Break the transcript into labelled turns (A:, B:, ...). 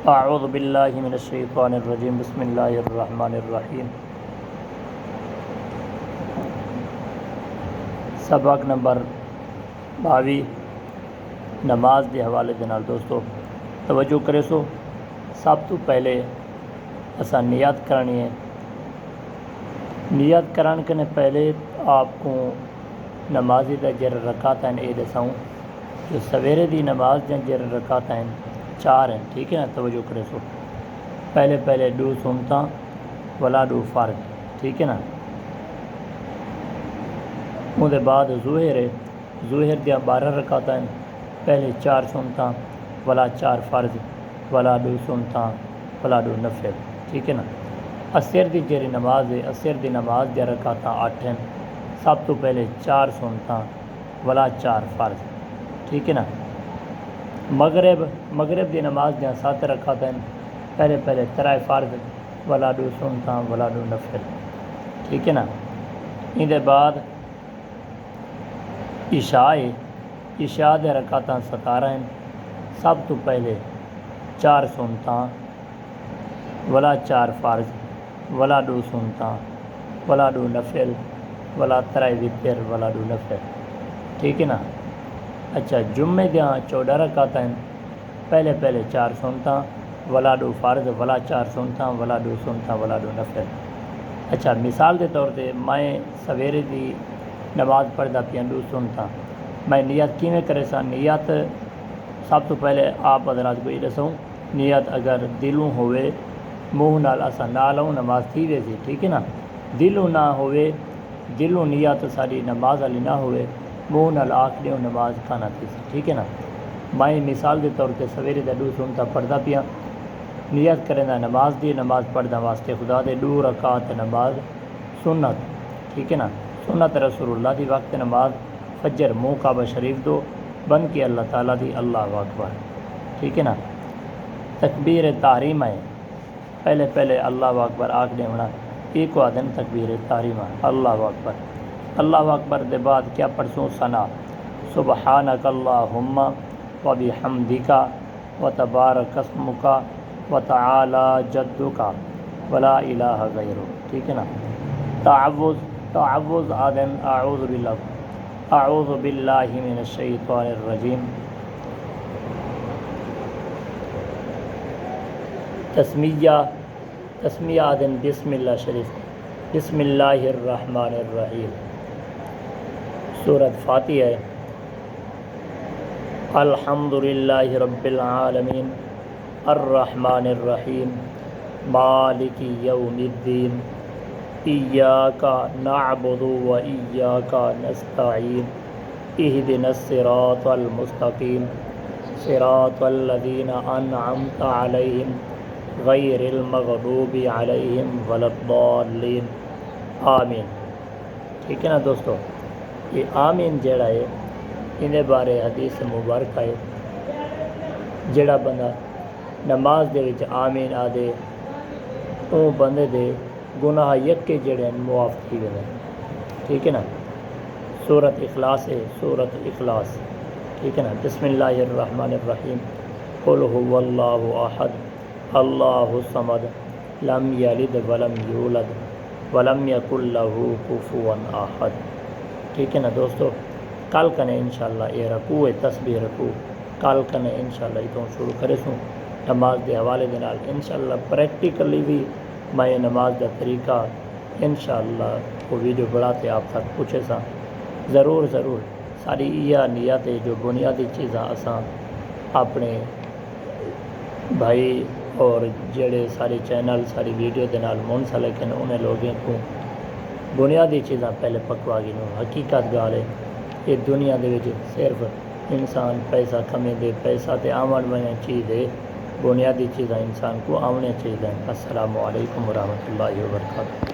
A: اعوذ باللہ من الشیطان الرجیم بسم اللہ الرحمن الرحیم۔ سبق نمبر 22 نماز کے حوالے دے نال دوستو توجہ کرے سو۔ سب تو پہلے اساں نیت کرنی ہے۔ نیت کرن کے پہلے آپ کو نمازی دا جر رکعت ہیں اے دساؤں جو سویرے دی نماز دے جر رکعت ہیں 4 ہیں، ٹھیک ہے نا، توجہ کرے سو۔ پہلے 2 سنتاں ولا 2 فرض، ٹھیک ہے نا۔ اون دے بعد ظہر دیا 12 رکعت ہیں، پہلے 4 سنتاں ولا 4 فرض ولا 2 سنتاں ولا 2 نفل، ٹھیک ہے نا۔ عصر دی جڑی نماز ہے، عصر دی نماز دیا رکعتاں 8 ہیں، سب تو پہلے 4 سنتاں ولا 4 فرض، ٹھیک ہے نا۔ مغرب دی نماز دیا 7 رکعت ہیں، پہلے 3 فرض ولا 2 سنتاں ولا 2 نفل، ٹھیک ہے نا۔ ان دے بعد عشاء دے رکعتاں 17 ہیں، سب تو پہلے 4 سنتاں ولا 4 فرض ولا 2 سنتاں ولا 2 نفل ولا 3 وتر ولا 2 نفل، ٹھیک ہے نا۔ اچھا، جمعے دیا 14 رکعت ہیں، پہلے 4 سنتاں ولا 2 فرض ولا 4 سنتاں ولا 2 سنتاں ولا 2 نفل۔ اچھا، مثال دے طور تے میں سویرے دی نماز پڑھدا پیا 2 سنتاں، میں نیت کیویں کرے سا؟ نیت سب تو پہلے آپ حضرات کو یہ دسوں، نیت اگر دلوں ہوئے منہ نال اساں نال نماز تھی ویسی، ٹھیک ہے نا۔ دلوں نہ ہوئے، دلوں نیت ساری نماز والی نہ ہوئے، منہ نال آکھ دیوں نماز کھانا تھی سی، ٹھیک ہے نا۔ میں مثال دے طور تے سویرے دا 2 سنتاں پڑھدا پیا، نیت کرنا نماز دی، نماز پڑھدا واسطے خدا دے 2 رکعت نماز سنت، ٹھیک ہے نا۔ سنت رسول اللہ دی وقت نماز فجر منہ کعبہ شریف دو بن کے اللہ تعالیٰ دی اللہ اکبر، ٹھیک ہے نا۔ تکبیر تحریمہ ہے، پہلے اللہ اکبر آکھ دے ہونا، ایک آدھن تکبیر تحریمہ اللہ اکبر۔ اللہ اکبر دے بعد کیا پڑھسوں؟ ثنا، سبحانک اللہم و بحمدک و تبارک اسمک و تعالی جدک ولا الہ غیرک، ٹھیک ہے نا۔ تعوذ آدھن اعوذ باللہ من الشیطان الرجیم۔ تسمیہ آدھن بسم اللہ شریف، بسم اللہ الرحمن الرحیم۔ سورۃ فاتحہ ہے، الحمدللہ رب العالمین الرحمن الرحیم مالک یوم الدین ایاک نعبد و ایاک نستعین اہدنا الصراط المستقیم صراط الذین انعمت علیہم غیر المغضوب علیہم ولا الضالین آمین، ٹھیک ہے نا دوستو۔ یہ آمین جڑا ہے ان بارے حدیث مبارک ہے، جڑا بندہ نماز دے وچ آمین آدھے او بندے دے گناہ یکے جڑے معاف تھی ویندے، ٹھیک ہے نا۔ سورۃ اخلاص ہے، سورۃ اخلاص، ٹھیک ہے نا۔ بسم اللہ الرحمن الرحیم، قل هو اللہ احد اللہ الصمد لم یلد ولم یولد ولم یکن لہ کفوا احد، ٹھیک ہے نا دوستو۔ کل کنے انشاءاللہ یہ رکوع ہے، تسبیح رکوع کل کنے انشاءاللہ اتوں شروع کرے سوں نماز دے حوالے دے نال۔ انشاءاللہ پریکٹیکلی بھی میں نماز دا طریقہ انشاءاللہ وہ ویڈیو بڑھاتے آپ تک پوچھے سا ضرور ساری یہ نیت ہے جو بنیادی چیزاں اساں اپنے بھائی اور جڑے سارے چینل ساری ویڈیو دے نال منسلک ہیں انہیں لوگوں کو بنیادی چیزاں پہلے پکوا گی نو۔ حقیقت گال ہے یہ دنیا دے وچ صرف انسان پیسہ کمے دے، پیسہ تے آمن والی چیز ہے، بنیادی چیزاں انسان کو آونے چاہیے۔ السلام علیکم ورحمۃ اللہ وبرکاتہ۔